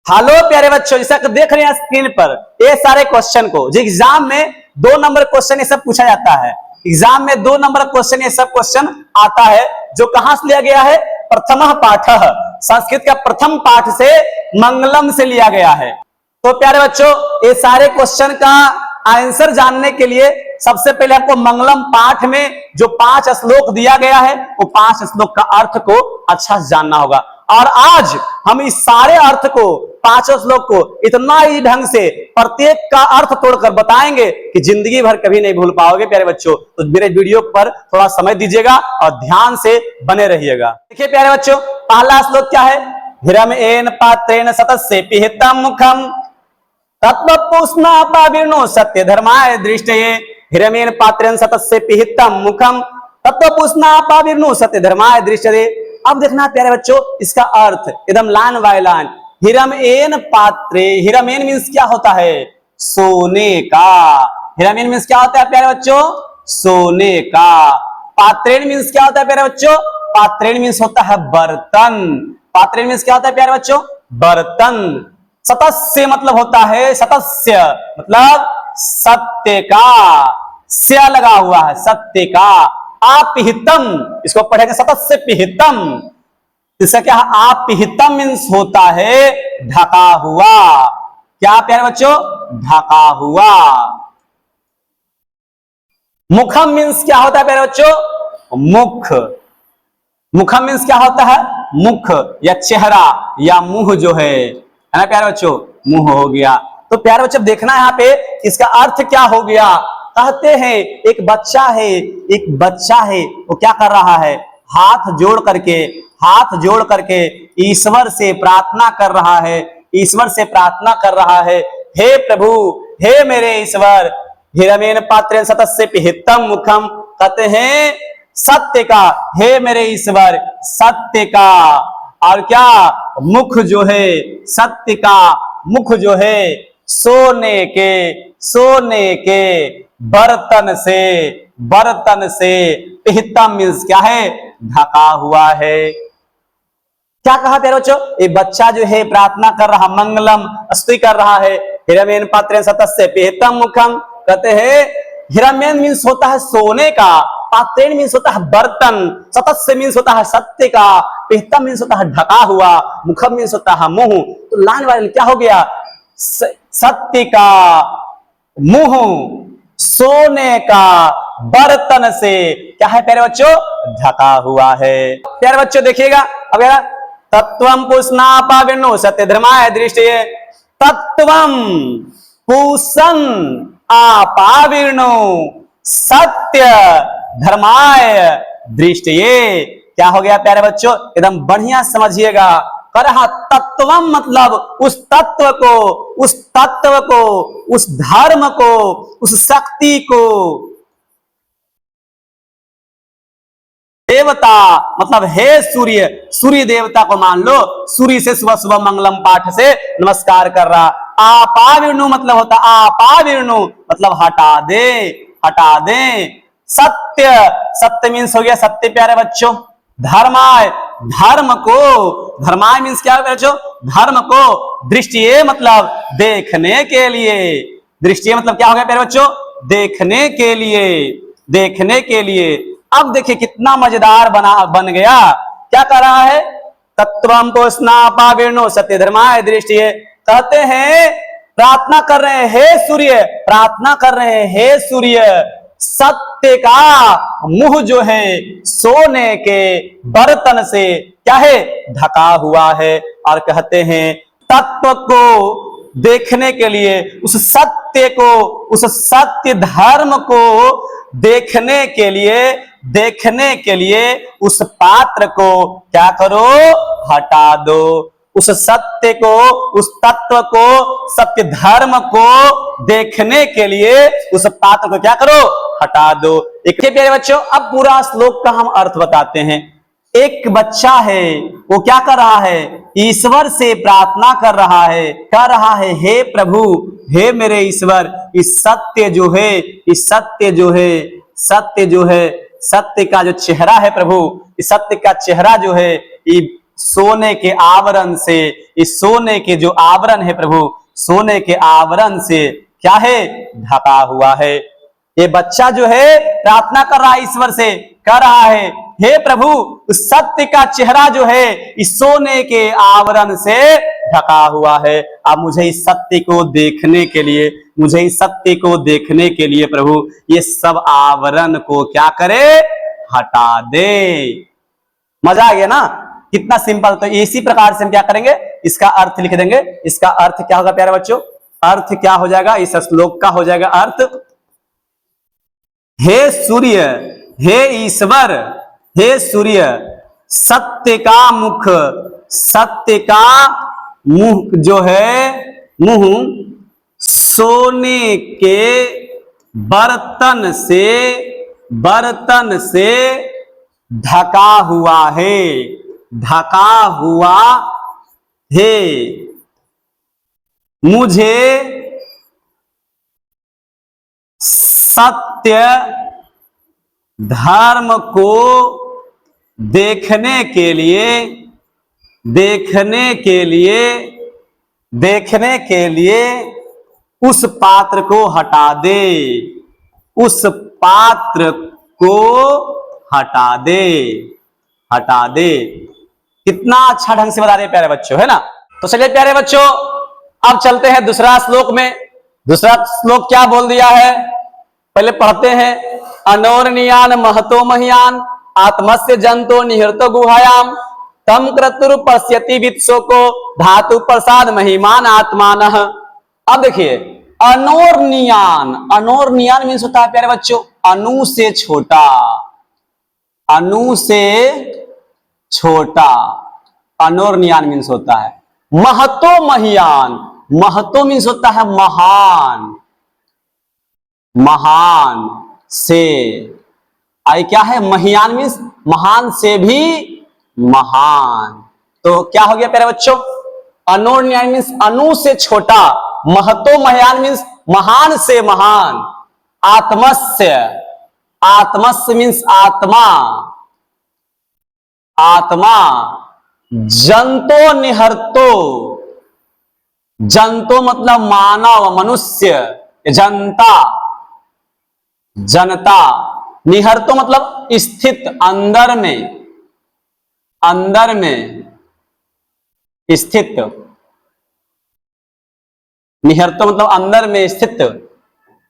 Hello प्यारे बच्चों, जैसा कि देख रहे हैं स्क्रीन पर ये सारे क्वेश्चन को जो एग्जाम में 2 नंबर क्वेश्चन ये सब पूछा जाता है। एग्जाम में 2 नंबर क्वेश्चन ये सब क्वेश्चन आता है जो कहां से लिया गया है? प्रथम पाठ, संस्कृत का प्रथम पाठ से मंगलम से लिया गया है। तो प्यारे बच्चों, ये सारे क्वेश्चन का आंसर जानने के लिए सबसे पहले आपको मंगलम पाठ में जो 5 श्लोक दिया गया है वो 5 श्लोक का अर्थ को अच्छा से जानना होगा। और आज हम इस सारे अर्थ को 5 श्लोक को इतना ही ढंग से प्रत्येक का अर्थ तोड़कर बताएंगे कि जिंदगी भर कभी नहीं भूल पाओगे प्यारे बच्चों। तो मेरे वीडियो पर थोड़ा समय दीजिएगा और ध्यान से बने रहिएगा। देखिए प्यारे बच्चों, पहला श्लोक क्या है? हिरमेन पात्रेण सतस्य पिहितम मुखम तत्वपुष्णापाविर्नो सत्य धर्माय दृष्टये। हिरमेन पात्रेण सतस्य पिहितम मुखम तत्वपुष्णापाविर्नो सत्य धर्माय दृष्टये। अब देखना प्यारे बच्चों, इसका अर्थ एकदम लाइन बाय लाइन। हिरमेन पात्रे, हिरमेन मीन्स क्या होता है? सोने का। हिरमेन मीन्स क्या होता है प्यारे बच्चों? सोने का। पात्रेण मीन्स क्या होता है प्यारे बच्चों? पात्रेण मीन्स होता है बर्तन। पात्रेण मीन्स क्या होता है प्यारे बच्चों? बर्तन। सतस्य मतलब होता है, सतस्य मतलब सत्य का, स्य लगा हुआ है, सत्य का। आपिहितम, इसको पढ़ेंगे सतस्य पिहितम। इसका क्या है? आपिहितम मीन्स होता है ढका हुआ। क्या प्यारे बच्चों? ढका हुआ। मुखम मीन्स क्या होता है प्यारे बच्चों? मुख। मुखम मीन्स क्या होता है? मुख या चेहरा या मुंह जो है ना प्यारे बच्चों, मुंह हो गया। तो प्यारे बच्चों देखना है यहाँ पे इसका अर्थ क्या हो गया। कहते हैं एक बच्चा है, एक बच्चा है, वो क्या कर रहा है? हाथ जोड़ करके ईश्वर से प्रार्थना कर रहा है। ईश्वर से प्रार्थना कर रहा है, हे प्रभु, हे मेरे ईश्वर। हिरमेन पात्रेण सतस्य पिहितम मुखम, कहते हैं सत्य का, हे मेरे ईश्वर सत्य का। और क्या? मुख जो है, सत्य का मुख जो है सोने के बर्तन से पिहितम मीन्स क्या है? ढका हुआ है। क्या कहा प्यारे बच्चों? ये बच्चा जो है प्रार्थना कर रहा, मंगलम स्तुति कर रहा है। हिरमेन पात्रेण सतस्य पिहितम मुखम, कहते हैं हिरमेन मीन्स होता है सोने का, पात्रेण मीन्स होता है बर्तन, सतस्य मीन्स होता है सत्य का, पिहितम मीन्स होता है ढका हुआ, मुखम मीन्स होता है मुंह। तो लाइन वाले क्या हो गया? सत्य का मुंह, सोने का बर्तन से क्या है प्यारे बच्चों? ढका हुआ है। प्यारे बच्चों देखिएगा, अब तत्वम पुष्णापाविर्नो सत्य धर्माय दृष्टये। तत्वम पूषण आपाविर्नो सत्य धर्माय दृष्टये। क्या हो गया प्यारे बच्चों? एकदम बढ़िया समझिएगा। करहा तत्वम मतलब उस तत्व को, उस धर्म को, उस शक्ति को। देवता मतलब हे सूर्य, सूर्य देवता को मान लो। सूर्य से सुबह सुबह मंगलम पाठ से नमस्कार कर रहा। आपाविर्णु मतलब होता आपाविर्णु मतलब हटा दे। सत्य मीन्स हो गया सत्य प्यारे बच्चों। धर्माय मीन्स क्या है बच्चों? धर्म को। दृष्टि मतलब देखने के लिए। दृष्टि मतलब क्या हो गया प्यारे बच्चों? देखने के लिए। अब देखिए कितना मजेदार बन गया। क्या कर रहा है? तत्वम पुष्णापाविर्नो सत्य धर्माय दृष्टये। कहते हैं प्रार्थना कर रहे हैं हे सूर्य, सत्य का मुंह जो है सोने के बर्तन से क्या है? ढका हुआ है। और कहते हैं तत्व को देखने के लिए, उस सत्य धर्म को देखने के लिए उस पात्र को क्या करो? हटा दो। उस सत्य को, उस तत्व को, सत्य धर्म को देखने के लिए उस पात्र को क्या करो? हटा दो। देखिए प्यारे बच्चों, अब पूरा श्लोक का हम अर्थ बताते हैं। एक बच्चा है, वो क्या कर रहा है? ईश्वर से प्रार्थना कर रहा है, कह रहा है हे प्रभु, हे मेरे ईश्वर, इस सत्य जो है, सत्य का जो चेहरा है प्रभु, इस सत्य का चेहरा जो है, सोने के आवरण से, इस सोने के जो आवरण है प्रभु, सोने के आवरण से क्या है, ढका हुआ है। ये बच्चा जो है प्रार्थना कर रहा है ईश्वर से, कह रहा है हे प्रभु उस सत्य का चेहरा जो है इस सोने के आवरण से ढका हुआ है। अब मुझे इस सत्य को देखने के लिए, मुझे इस सत्य को देखने के लिए प्रभु ये सब आवरण को क्या करे, हटा दे। मजा आ गया ना, कितना सिंपल। तो इसी प्रकार से हम क्या करेंगे, इसका अर्थ लिख देंगे। इसका अर्थ क्या होगा प्यारे बच्चों, अर्थ क्या हो जाएगा इस श्लोक का, हो जाएगा अर्थ, हे सूर्य, हे ईश्वर, हे सूर्य, सत्य का मुख, सत्य का मुख जो है, मुंह सोने के बर्तन से ढका हुआ है, ढका हुआ है। मुझे सत्य धर्म को देखने के लिए, देखने के लिए, देखने के लिए उस पात्र को हटा दे, उस पात्र को हटा दे, हटा दे। कितना अच्छा ढंग से बता रहे प्यारे बच्चों, है ना। तो चलिए प्यारे बच्चों अब चलते हैं दूसरा श्लोक में। दूसरा श्लोक क्या बोल दिया है, पहले पढ़ते हैं। अनोरनियान महतो महियान आत्मस्य जंतो निहृतो गुहायाम तम क्रतुर पश्यति वित्सो को धातु प्रसाद महिमान आत्मानः। अब देखिए अनोरनियान, अनोरनियान मीन्स होता है प्यारे बच्चों अनु से छोटा, अनु से छोटा, अनोरनियान मीन्स होता है। महतो महियान, महतो मीन्स होता है महान, महान से। आई क्या है, महियान मीन्स महान से भी महान। तो क्या हो गया प्यारे बच्चों, अनोरनियान मीन्स अनु से छोटा, महतो महियान मीन्स महान से महान, आत्मस्य, आत्मस्य मीन्स आत्मा, आत्मा, जंतो निहर्तो, जंतो मतलब मानव मनुष्य, जनता, जनता, निहर्तो मतलब स्थित अंदर में, अंदर में स्थित, निहर्तो मतलब अंदर में स्थित।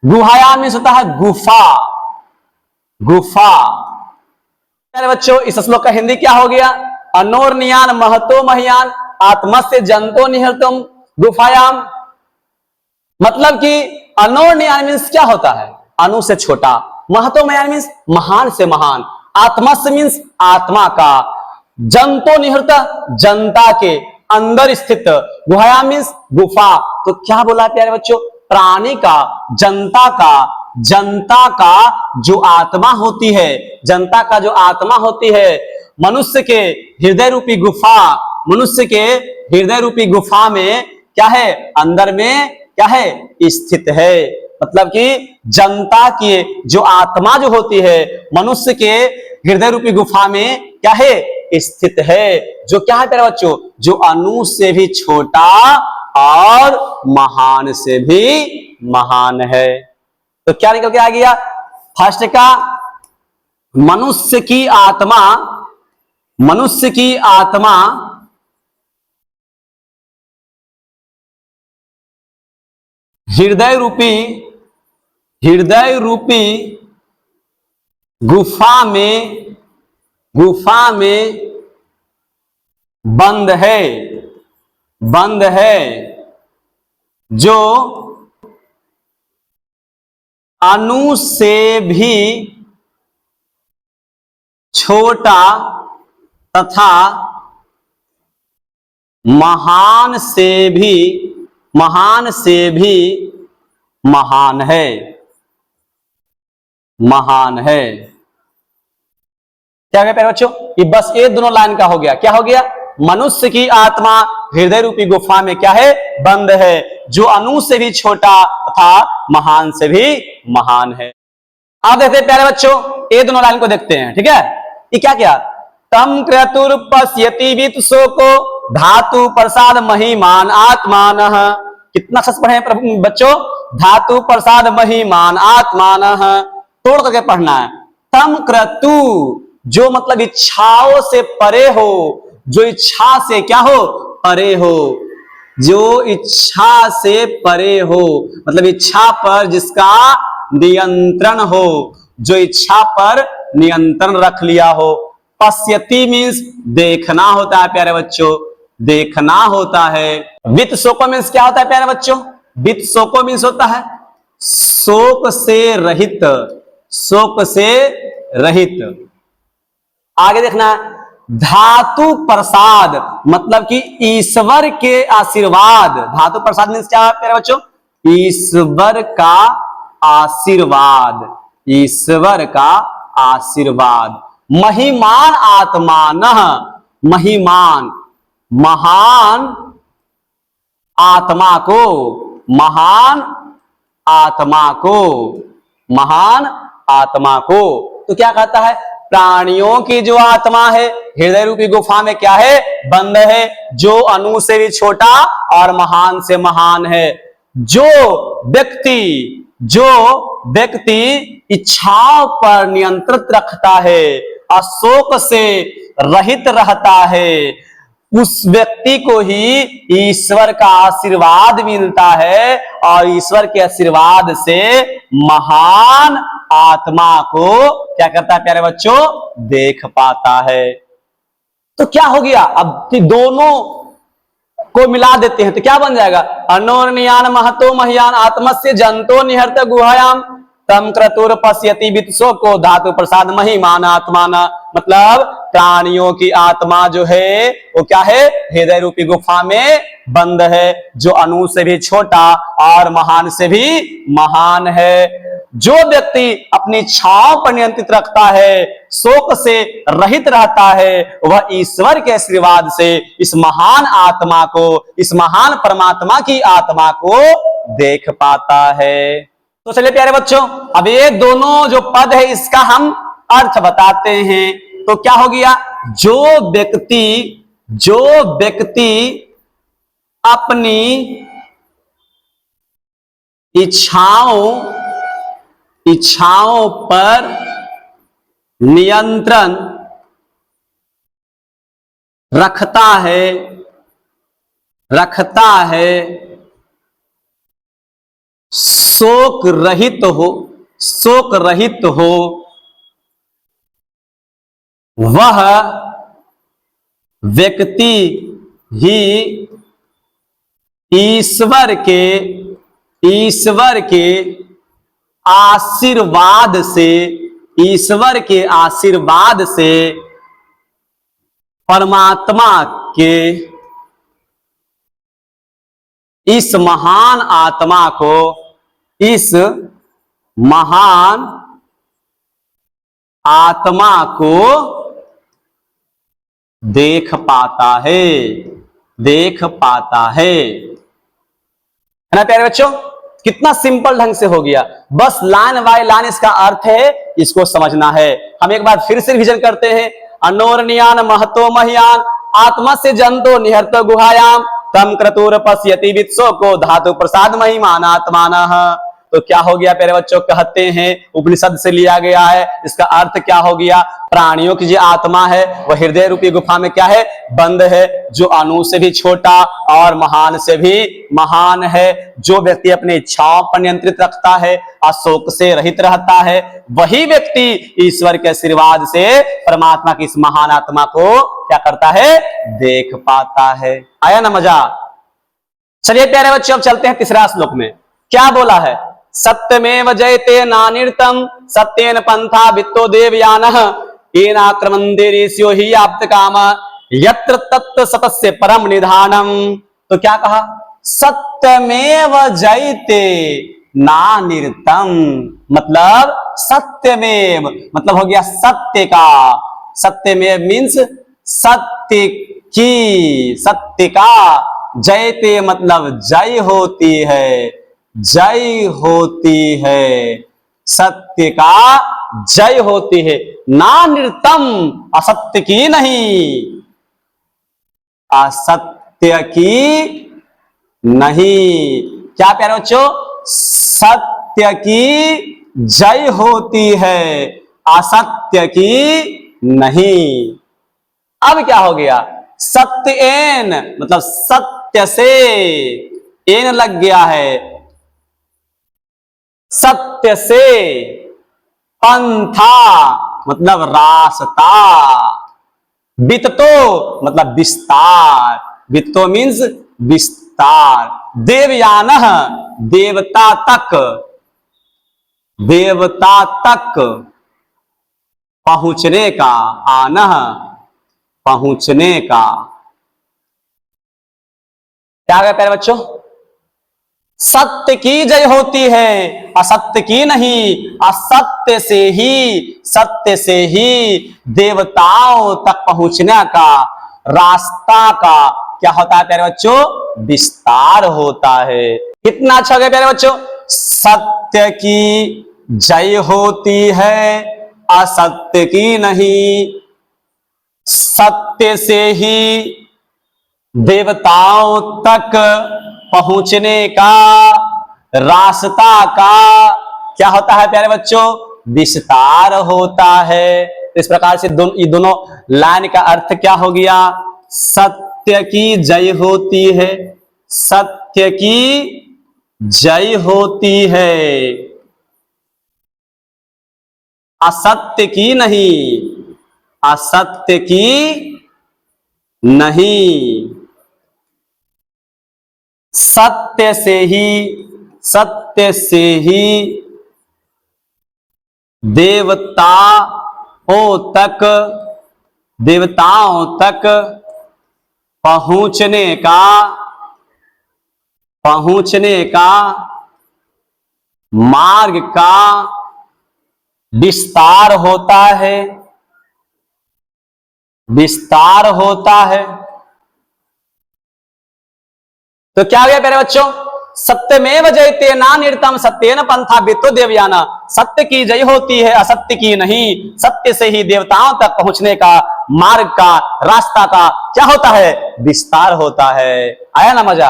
गुहायाम में होता है गुफा, गुफा। प्यारे बच्चों इस श्लोक का हिंदी क्या हो गया, अनोरनियान महतो महियान आत्मस्य जंतो निहर्तम गुफायाम। मतलब कि अनोरनियान मीन्स क्या होता है, अनु से छोटा, महतो महियान मीन्स महान से महान, आत्मस्य मीन्स आत्मा का, जंतो निहृत जनता के अंदर स्थित, गुहायाम मीन्स गुफा। तो क्या बोला प्यारे बच्चों, प्राणी का, जनता का, जनता का जो आत्मा होती है, जनता का जो आत्मा होती है, मनुष्य के हृदय रूपी गुफा, मनुष्य के हृदय रूपी गुफा में क्या है, अंदर में क्या है, स्थित है। मतलब कि जनता की जो आत्मा जो होती है मनुष्य के हृदय रूपी गुफा में क्या है, स्थित है। जो क्या है प्यारे बच्चों, जो अनु से भी छोटा और महान से भी महान है। तो क्या निकल के आ गया, फर्स्ट का मनुष्य की आत्मा, मनुष्य की आत्मा हृदय रूपी, हृदय रूपी गुफा में, गुफा में बंद है, बंद है। जो अनु से भी छोटा तथा महान से भी, महान से भी महान है, महान है। क्या हो गया प्यारे बच्चों, ये बस ये दोनों लाइन का हो गया। क्या हो गया, मनुष्य की आत्मा हृदय रूपी गुफा में क्या है, बंद है, जो अनु से भी छोटा तथा महान से भी महान है। आप देखते हैं प्यारे बच्चों, ये दोनों लाइन को देखते हैं, ठीक है। ये क्या क्या, तम क्रतुर पश्यति वित्सोको धातु प्रसाद महिमान आत्मानः। कितना सच पढ़े प्रभु बच्चों, धातु प्रसाद महिमान आत्मानः, तोड़ करके पढ़ना है। तम क्रतु जो मतलब इच्छाओं से परे हो, जो इच्छा से क्या हो, परे हो, जो इच्छा से परे हो, मतलब इच्छा पर जिसका नियंत्रण हो, जो इच्छा पर नियंत्रण रख लिया हो। पश्यति मीन्स देखना होता है प्यारे बच्चों, देखना होता है। वित्त शोको मीन्स क्या होता है प्यारे बच्चों, वित्त शोको मीन्स होता है शोक से रहित, शोक से रहित। आगे देखना है, धातु प्रसाद मतलब कि ईश्वर के आशीर्वाद। धातु प्रसाद मीन्स क्या है प्यारे बच्चों, ईश्वर का आशीर्वाद, ईश्वर का आशीर्वाद। महिमान आत्मानः, महिमान महान आत्मा को, महान आत्मा को, महान आत्मा को। तो क्या कहता है, प्राणियों की जो आत्मा है हृदय रूपी गुफा में क्या है, बंद है, जो अणु से भी छोटा और महान से महान है। जो व्यक्ति इच्छाओं पर नियंत्रित रखता है, अशोक से रहित रहता है, उस व्यक्ति को ही ईश्वर का आशीर्वाद मिलता है और ईश्वर के आशीर्वाद से महान आत्मा को क्या करता है प्यारे बच्चों, देख पाता है। तो क्या हो गया, अब दोनों को मिला देते हैं तो क्या बन जाएगा, अनोर्नियान महतो महियान आत्मस्य जंतो निहर्त गुहायाम तम क्रतुर पश्यति वित्सो को धातु प्रसाद महिमान आत्माना। मतलब प्राणियों की आत्मा जो है वो क्या है, हृदय रूपी गुफा में बंद है, जो अणु से भी छोटा और महान से भी महान है। जो व्यक्ति अपनी इच्छाओं पर नियंत्रित रखता है, शोक से रहित रहता है, वह ईश्वर के आशीर्वाद से इस महान आत्मा को, इस महान परमात्मा की आत्मा को देख पाता है। तो चलिए प्यारे बच्चों, अब ये दोनों जो पद है इसका हम अर्थ बताते हैं। तो क्या हो गया, जो व्यक्ति अपनी इच्छाओं पर नियंत्रण रखता है, शोक रहित हो, वह व्यक्ति ही ईश्वर के आशीर्वाद से परमात्मा के इस महान आत्मा को, इस महान आत्मा को देख पाता है ना प्यारे बच्चों। कितना सिंपल ढंग से हो गया, बस लाइन बाय लाइन इसका अर्थ है, इसको समझना है। हम एक बार फिर से रिवीजन करते हैं। अनोर्नियान महतो महियान आत्मा से जंतो निहर्तो गुहायाम तम क्रतुर पश्यति वित्सो को धातु प्रसाद महिमान आत्मानः। तो क्या हो गया प्यारे बच्चों, कहते हैं उपनिषद से लिया गया है। इसका अर्थ क्या हो गया, प्राणियों की जो आत्मा है वह हृदय रूपी गुफा में क्या है, बंद है, जो अणु से भी छोटा और महान से भी महान है। जो व्यक्ति अपनी इच्छाओं पर नियंत्रित रखता है, अशोक से रहित रहता है, वही व्यक्ति ईश्वर के आशीर्वाद से परमात्मा की इस महान आत्मा को क्या करता है, देख पाता है। आया ना मजा। चलिए प्यारे बच्चों, अब चलते हैं तीसरा श्लोक में। क्या बोला है, सत्यमेव जयते नानिर्तम सत्येन पंथा वित्तो देवयानः येनाक्रमन्ते ऋषयो हि आप्त काम यत्र तत्र सतस्य परम निधानम। तो क्या कहा, सत्यमेव जयते नानिर्तम, मतलब सत्यमेव मतलब हो गया सत्य का। सत्यमेव मीन्स सत्य की, सत्य का। जयते मतलब जय होती है, जय होती है, सत्य का जय होती है, ना नृतम असत्य की नहीं, असत्य की नहीं। क्या प्यारे बच्चों, सत्य की जय होती है, असत्य की नहीं। अब क्या हो गया, सत्य एन मतलब सत्य से एन लग गया है, सत्य से। पंथा मतलब रास्ता, वित्तो मतलब विस्तार, वित्तो मीन्स विस्तार। देवयान देवता तक, देवता तक पहुंचने का, आना पहुंचने का। क्या गया प्यारे बच्चों, सत्य की जय होती है, असत्य की नहीं। असत्य से ही, सत्य से ही देवताओं तक पहुंचने का रास्ता का क्या होता है प्यारे बच्चों, विस्तार होता है। कितना अच्छा हो गया प्यारे बच्चों, सत्य की जय होती है, असत्य की नहीं। सत्य से ही देवताओं तक पहुंचने का रास्ता का क्या होता है प्यारे बच्चों, विस्तार होता है। इस प्रकार से ये दोनों लाइन का अर्थ क्या हो गया, सत्य की जय होती है, सत्य की जय होती है, असत्य की नहीं, असत्य की नहीं। सत्य से ही, सत्य से ही देवताओं तक, देवताओं तक पहुंचने का, पहुंचने का मार्ग का विस्तार होता है, विस्तार होता है। तो क्या हो गया प्यारे बच्चों, सत्यमेव जयते ना निरतम सत्येन पंथा वित्तो देवयाना। सत्य की जय होती है, असत्य की नहीं। सत्य से ही देवताओं तक पहुंचने का मार्ग का, रास्ता का क्या होता है, विस्तार होता है। आया ना मजा।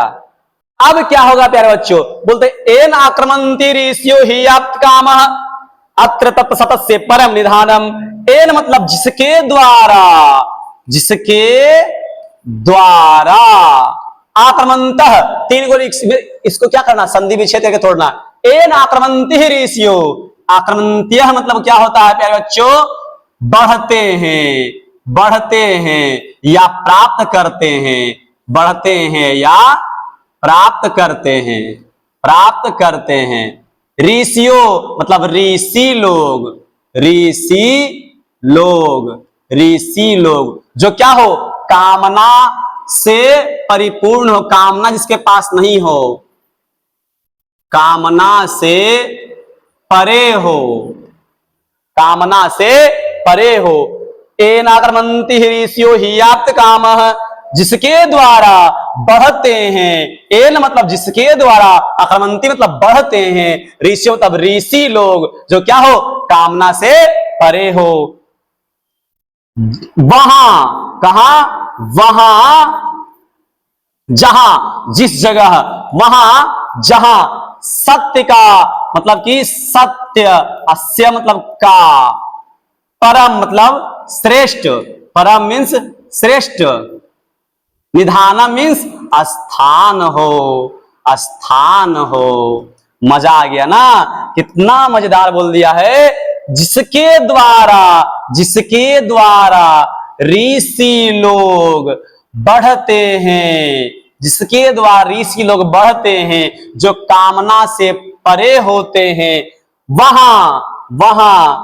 अब क्या होगा प्यारे बच्चों, बोलते एन आक्रमंती ऋषियो ही आप काम अत्र तत्व सतस्य परम निधानम। एन मतलब जिसके द्वारा, जिसके द्वारा। आक्रमणतः तीन को इसको क्या करना, संधि विच्छेद करके तोड़ना। एन आक्रमंती ऋषियो, आक्रमंत्य मतलब क्या होता है प्यारे बच्चों, बढ़ते हैं, बढ़ते हैं या प्राप्त करते हैं, बढ़ते हैं या प्राप्त करते हैं, प्राप्त करते हैं। ऋषियों मतलब ऋषि लोग, ऋषि लोग, ऋषि लोग जो क्या हो, कामना से परिपूर्ण हो, कामना जिसके पास नहीं हो, कामना से परे हो, कामना से परे हो। एन आक्रमंती ऋषियो ही आप काम, जिसके द्वारा बढ़ते हैं। एन मतलब जिसके द्वारा, आक्रमंती मतलब बढ़ते हैं, ऋषियों मतलब ऋषि लोग जो क्या हो, कामना से परे हो। वहां, कहा, वहां जहां, जिस जगह, वहां जहां सत्य का मतलब कि सत्य, अस्य मतलब का, परम मतलब श्रेष्ठ, परम मीन्स श्रेष्ठ, निधान मीन्स स्थान हो, स्थान हो। मजा आ गया ना, कितना मजेदार बोल दिया है। जिसके द्वारा, जिसके द्वारा ऋषि लोग बढ़ते हैं, जिसके द्वारा ऋषि लोग बढ़ते हैं, जो कामना से परे होते हैं। वहां, वहां,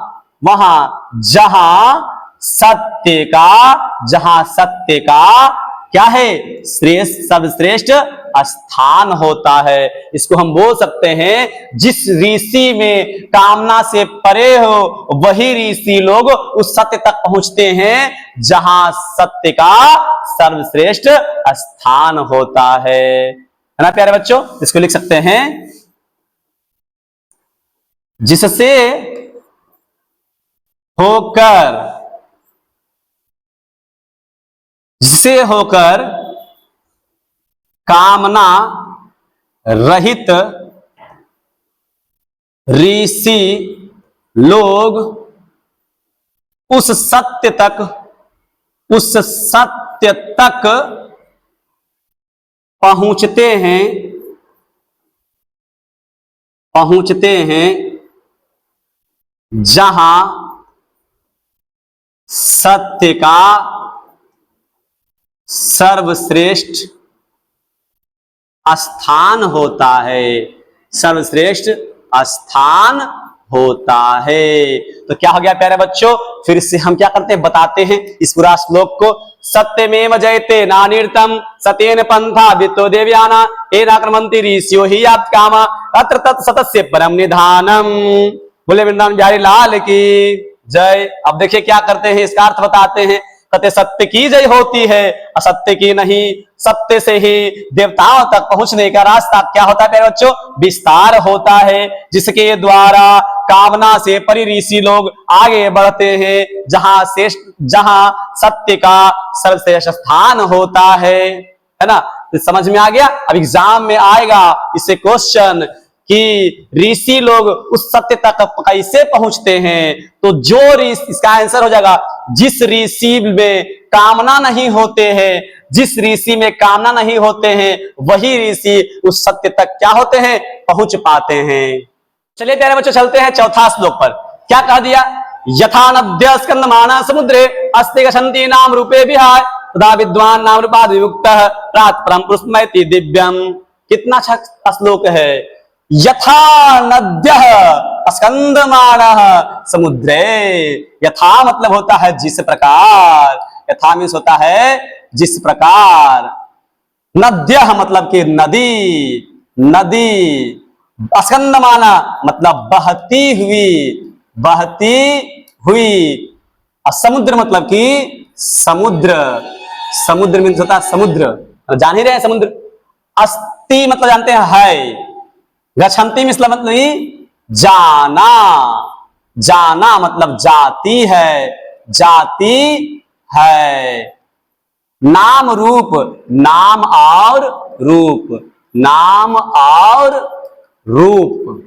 वहां जहां सत्य का, जहां सत्य का क्या है, श्रेष्ठ, सर्वश्रेष्ठ स्थान होता है। इसको हम बोल सकते हैं, जिस ऋषि में कामना से परे हो, वही ऋषि लोग उस सत्य तक पहुंचते हैं जहां सत्य का सर्वश्रेष्ठ स्थान होता है ना प्यारे बच्चों। इसको लिख सकते हैं, जिससे होकर, जिससे होकर कामना रहित ऋषि लोग उस सत्य तक पहुंचते हैं जहां सत्य का सर्वश्रेष्ठ स्थान होता है, सर्वश्रेष्ठ स्थान होता है। तो क्या हो गया प्यारे बच्चों, फिर से हम क्या करते हैं, बताते हैं इस पूरा श्लोक को। सत्यमेव जयते नानिर्तम सत्येन पंथा वित्तो देवयाना एनाक्रमन्ति ऋषियो हि यात कामा अत्र तत् सतस्य परम निधानम। बोले वृंदावन बिहारी लाल की जय। अब देखिए क्या करते हैं, इसका अर्थ बताते हैं। कहते सत्य की जय होती है, असत्य की नहीं। सत्य से ही देवताओं तक पहुंचने का रास्ता क्या होता है प्यारे बच्चों, विस्तार होता है, जिसके द्वारा कामना से परि ऋषि लोग आगे बढ़ते हैं, जहां सत्य का सर्वश्रेष्ठ स्थान होता है ना। तो समझ में आ गया। अब एग्जाम में आएगा इससे क्वेश्चन कि ऋषि लोग उस सत्य तक कैसे पहुंचते हैं। तो जो ऋषि, इसका आंसर हो जाएगा जिस ऋषि में कामना नहीं होते हैं, जिस ऋषि में कामना नहीं होते हैं वही ऋषि उस सत्य तक क्या होते हैं, पहुंच पाते हैं। चलिए प्यारे बच्चों चलते हैं चौथा श्लोक पर। क्या कह दिया, यथा नद्य स्कंदमाना समुद्रे अस्ति गच्छन्ति नाम रूपे विहाय तदा विद्वान नाम रूपाद् विमुक्तः प्रात परम पुरुषमैति दिव्यम। कितना अच्छा श्लोक है। यथा नद्यः स्कंदमानः समुद्रे, यथा मतलब होता है जिस प्रकार, यथा मीन्स होता है जिस प्रकार, नद्यः मतलब कि नदी, नदी, स्कंदमाना मतलब बहती हुई, बहती हुई, और समुद्र मतलब कि समुद्र, समुद्र मीन्स होता है समुद्र, जान ही रहे हैं समुद्र। अस्ति मतलब जानते हैं है, गच्छन्ति मतलब जाना, जाना मतलब जाती है, जाती है। नाम रूप, नाम और रूप, नाम और रूप।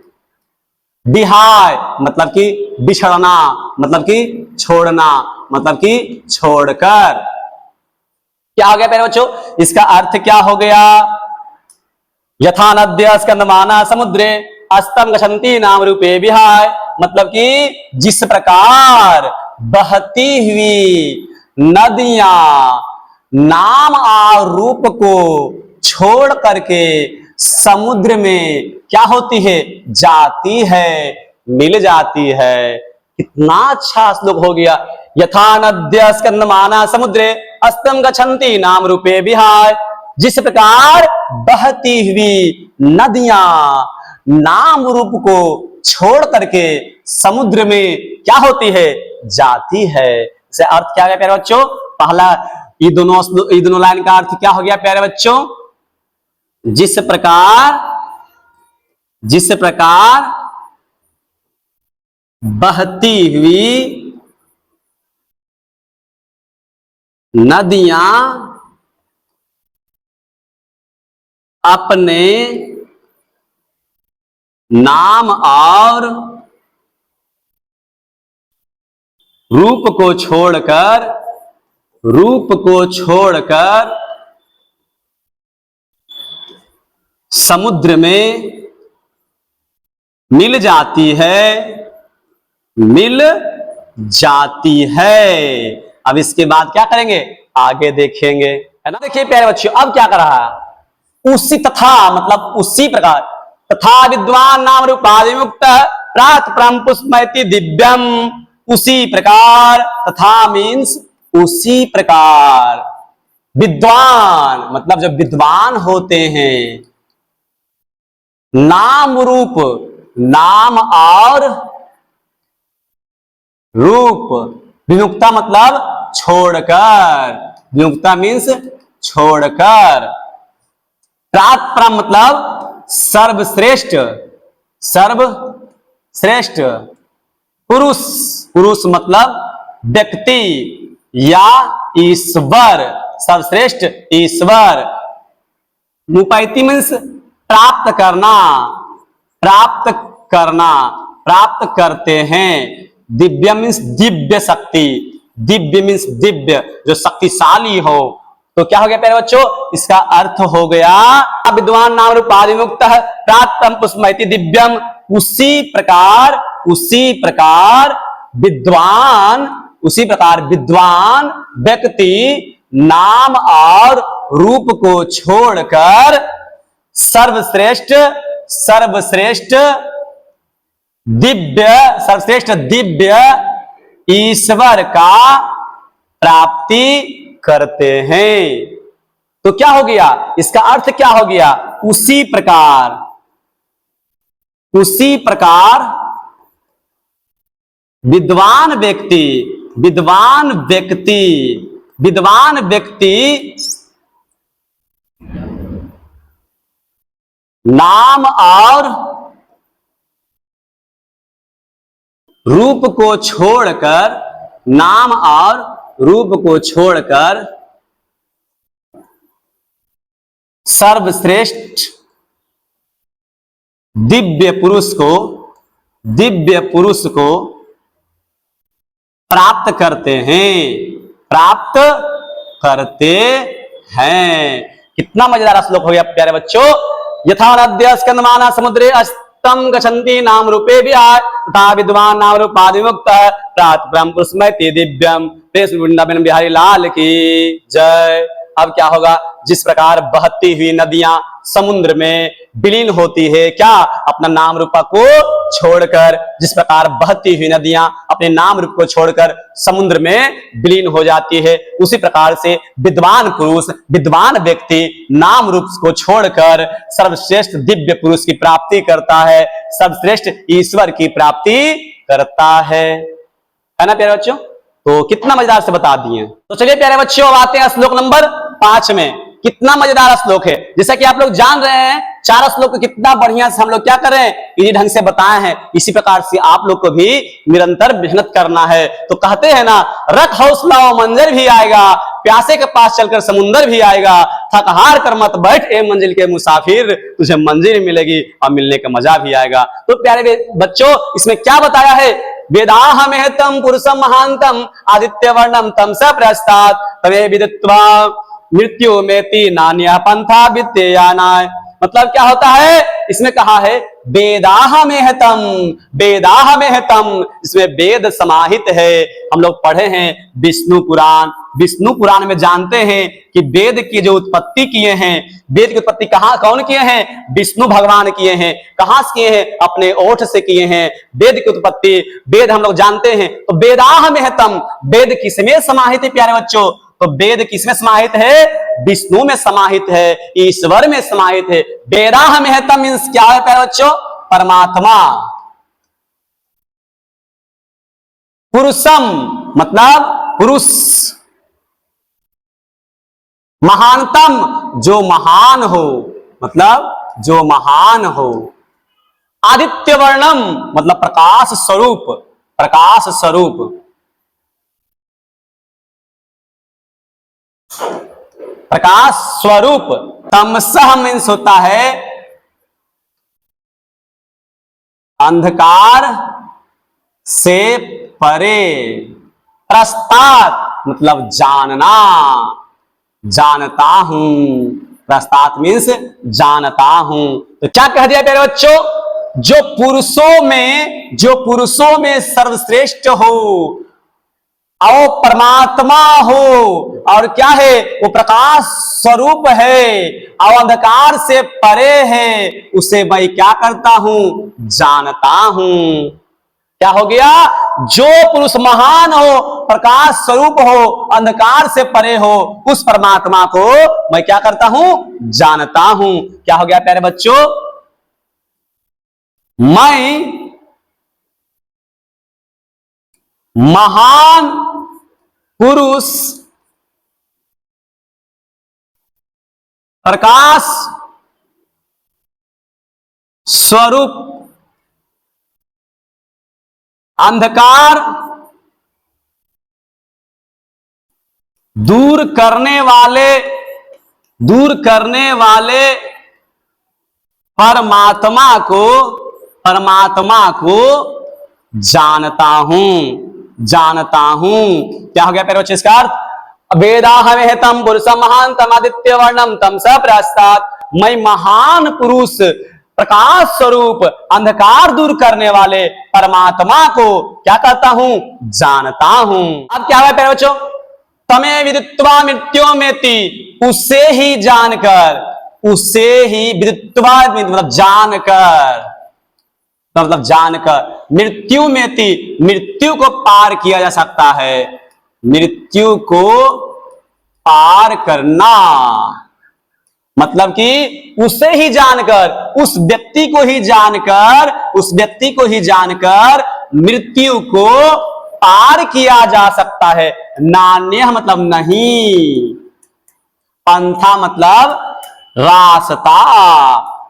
विहाय मतलब कि बिछड़ना, मतलब कि छोड़ना, मतलब कि छोड़कर। क्या हो गया प्यारे बच्चों, इसका अर्थ क्या हो गया। यथा नद्य स्कंदमाना समुद्रे अस्तम गच्छन्ति नाम रूपे विहाय, मतलब कि जिस प्रकार बहती हुई नदियां नाम और रूप को छोड़ करके समुद्र में क्या होती है, जाती है, मिल जाती है। कितना अच्छा श्लोक हो गया। यथा नद्य स्कंदमाना समुद्रे अस्तम गच्छन्ति नाम रूपे विहाय, जिस प्रकार बहती हुई नदियां नाम रूप को छोड़ करके समुद्र में क्या होती है, जाती है। इसे अर्थ क्या है प्यारे बच्चों, पहला ये दोनों लाइन का अर्थ क्या हो गया प्यारे बच्चों, जिस प्रकार बहती हुई नदियां अपने नाम और रूप को छोड़कर समुद्र में मिल जाती है, मिल जाती है। अब इसके बाद क्या करेंगे, आगे देखेंगे, है ना। देखिए प्यारे बच्चों अब क्या कर रहा है, उसी तथा मतलब उसी प्रकार, तथा विद्वान नाम रूपाद् विमुक्तः प्रात परम पुरुषमैति दिव्यम। उसी प्रकार, तथा मीन्स उसी प्रकार, विद्वान मतलब जब विद्वान होते हैं, नाम रूप, नाम और रूप, विमुक्ता मतलब छोड़कर, विमुक्ता मीन्स छोड़कर, प्रातपरम मतलब सर्वश्रेष्ठ, सर्वश्रेष्ठ पुरुष पुरुष मतलब व्यक्ति या ईश्वर, सर्वश्रेष्ठ ईश्वर। मुपैति मीन्स प्राप्त करना, प्राप्त करना, प्राप्त करते हैं। दिव्य मीन्स दिव्य शक्ति, दिव्य मीन्स दिव्य, जो शक्तिशाली हो। तो क्या हो गया प्यारे बच्चों, इसका अर्थ हो गया विद्वान नाम रूपादिमुक्त प्राप्तम पुष्पमैति दिव्यम। उसी प्रकार विद्वान व्यक्ति नाम और रूप को छोड़कर सर्वश्रेष्ठ दिव्य ईश्वर का प्राप्ति करते हैं। तो क्या हो गया, इसका अर्थ क्या हो गया, उसी प्रकार विद्वान व्यक्ति नाम और रूप को छोड़कर सर्वश्रेष्ठ दिव्य पुरुष को प्राप्त करते हैं। कितना मजेदार श्लोक हो गया प्यारे बच्चों। यथा नद्य स्कंदमाना समुद्रे अस्तम गच्छन्ति नाम रूपे विहाय तथा विद्वान नाम रूपादिमुक्त प्राप्त ब्रह्म पुरुषमैति दिव्यम। वृंदावन बिहारी लाल की जय। अब क्या होगा, जिस प्रकार बहती हुई नदियां समुद्र में विलीन होती है, क्या अपना नाम रूपा को छोड़कर, जिस प्रकार बहती हुई नदियां अपने नाम रूप को छोड़कर समुद्र में विलीन हो जाती है, उसी प्रकार से विद्वान पुरुष, विद्वान व्यक्ति नाम रूप को छोड़कर सर्वश्रेष्ठ दिव्य पुरुष की प्राप्ति करता है, सर्वश्रेष्ठ ईश्वर की प्राप्ति करता है ना प्यारे बच्चों। तो कितना मजेदार से बता दिए। तो चलिए प्यारे बच्चों, अब आते हैं श्लोक नंबर 5 में। कितना मजेदार श्लोक है, जैसा कि आप लोग जान रहे हैं 4 श्लोक को कितना बढ़िया से हम लोग क्या कर रहे हैं, इसी ढंग से बताए हैं। इसी प्रकार से आप लोग को भी निरंतर मेहनत करना है। तो कहते हैं ना, रख हौसला और मंजर भी आएगा, प्यासे के पास चलकर समुंदर भी आएगा, थक हार कर मत बैठ ए मंजिल के मुसाफिर, तुझे मंजिल मिलेगी और मिलने का मजा भी आएगा। तो प्यारे बच्चों, इसमें क्या बताया है, वेदाहमेहतम पुरुषम महांतम आदित्य वर्णम तम स प्रस्तात् तमे विदित्वा मृत्यु मेति नान्यः पंथा विद्ययानाय। मतलब क्या होता है, इसमें कहा है वेदाहमेहतम, इसमें वेद समाहित है। हम लोग पढ़े हैं विष्णु पुराण में जानते हैं कि वेद की जो उत्पत्ति किए हैं, वेद की उत्पत्ति कौन किए हैं, विष्णु भगवान किए हैं। कहां से किए हैं, अपने ओठ से किए हैं। वेद की उत्पत्ति वेद हम लोग जानते हैं। तो वेदाहमेहतम, वेद किसमें समाहित है प्यारे बच्चों, तो वेद किसमें समाहित है, विष्णु में समाहित है, ईश्वर में समाहित है। वेदाहमेहतम मींस क्या है प्यारे बच्चों, परमात्मा। पुरुषम मतलब पुरुष, महानतम जो महान हो, मतलब जो महान हो। आदित्य वर्णम मतलब प्रकाश स्वरूप। तमसः मीन्स होता है अंधकार से परे। प्रस्तात् मतलब जानता हूं, प्रस्तात् मीन्स जानता हूं। तो क्या कह दिया प्यारे बच्चों, जो पुरुषों में सर्वश्रेष्ठ हो और परमात्मा हो, और क्या है, वो प्रकाश स्वरूप है और अंधकार से परे है, उसे मैं क्या करता हूं, जानता हूं। क्या हो गया, जो पुरुष महान हो, प्रकाश स्वरूप हो, अंधकार से परे हो, उस परमात्मा को मैं क्या करता हूं, जानता हूं। क्या हो गया प्यारे बच्चों, मैं महान पुरुष प्रकाश स्वरूप अंधकार दूर करने वाले परमात्मा को जानता हूं। क्या हो गया प्यारे बच्चों इसका अर्थ? वेदाहमेहतम पुरुषम महानतम आदित्य वर्णम तम स प्रस्तात्, मैं महान पुरुष प्रकाश स्वरूप अंधकार दूर करने वाले परमात्मा को क्या करता हूं? जानता हूं। अब क्या हुआ प्यारे बच्चों? तमे विदित्वा मृत्यो मेति, उसे ही जानकर, मतलब जानकर मृत्यु मेति, मृत्यु को पार किया जा सकता है। मृत्यु को पार करना मतलब कि उसे ही जानकर, उस व्यक्ति को ही जानकर मृत्यु को पार किया जा सकता है। नान्य मतलब नहीं, पंथा मतलब रास्ता।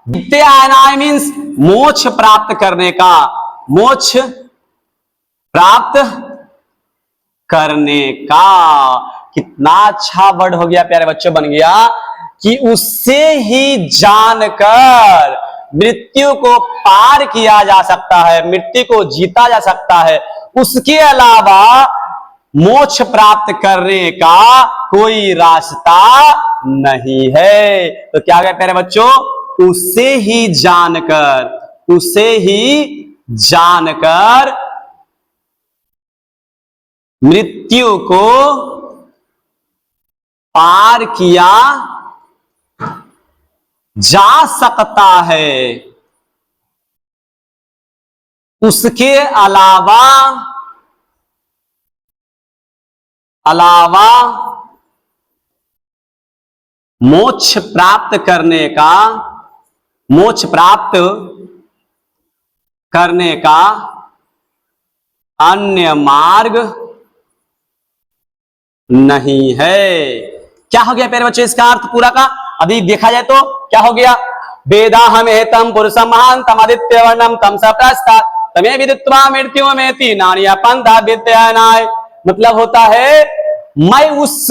नित्यायनाय मीन्स मोक्ष प्राप्त करने का, मोक्ष प्राप्त करने का। कितना अच्छा वर्ड हो गया प्यारे बच्चों, बन गया कि उससे ही जानकर मृत्यु को पार किया जा सकता है, मृत्यु को जीता जा सकता है। उसके अलावा मोक्ष प्राप्त करने का कोई रास्ता नहीं है। तो क्या गया प्यारे बच्चों? उसे ही जानकर मृत्यु को पार किया जा सकता है। उसके अलावा मोक्ष प्राप्त करने का अन्य मार्ग नहीं है। क्या हो गया प्यारे बच्चों इसका अर्थ पूरा का? अभी देखा जाए तो क्या हो गया? वेदाहमेहतम पुरुषम महानतम आदित्य वर्णम तम स प्रस्तात्, तमे विदित्वा मृत्यो मेति नान्यः पंथा विद्यमानाय। मतलब होता है मैं उस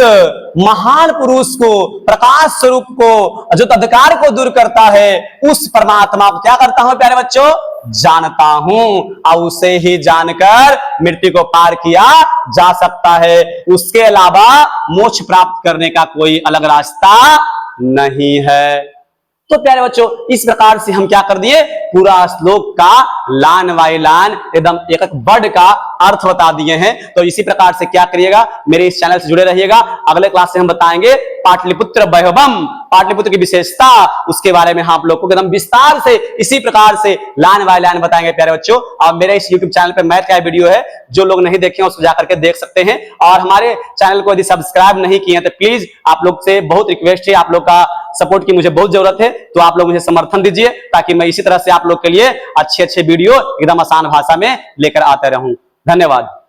महान पुरुष को, प्रकाश स्वरूप को, जो अंधकार को दूर करता है, उस परमात्मा को क्या करता हूं प्यारे बच्चों? जानता हूं। और उसे ही जानकर मृत्यु को पार किया जा सकता है। उसके अलावा मोक्ष प्राप्त करने का कोई अलग रास्ता नहीं है। तो प्यारे बच्चों इस प्रकार से हम क्या कर दिए? पूरा श्लोक का लाइन बाय लाइन एकदम एक एक वर्ड का अर्थ बता दिए हैं। तो इसी प्रकार से क्या करिएगा, मेरे इस चैनल से जुड़े रहिएगा। अगले क्लास से हम बताएंगे पाटलिपुत्र वैभवम, पाटलिपुत्र की विशेषता, उसके बारे में हम आप लोग को एकदम विस्तार से इसी प्रकार से लाइन बाय लाइन बताएंगे प्यारे बच्चों। और मेरे इस यूट्यूब चैनल पे मैथ का वीडियो है, जो लोग नहीं देखे उसको जाकर के देख सकते हैं। और हमारे चैनल को यदि सब्सक्राइब नहीं किए तो प्लीज आप लोग से बहुत रिक्वेस्ट है, आप लोग का सपोर्ट की मुझे बहुत जरूरत है। तो आप लोग मुझे समर्थन दीजिए ताकि मैं इसी तरह से आप लोग के लिए अच्छे वीडियो एकदम आसान भाषा में लेकर आते रहूं। धन्यवाद।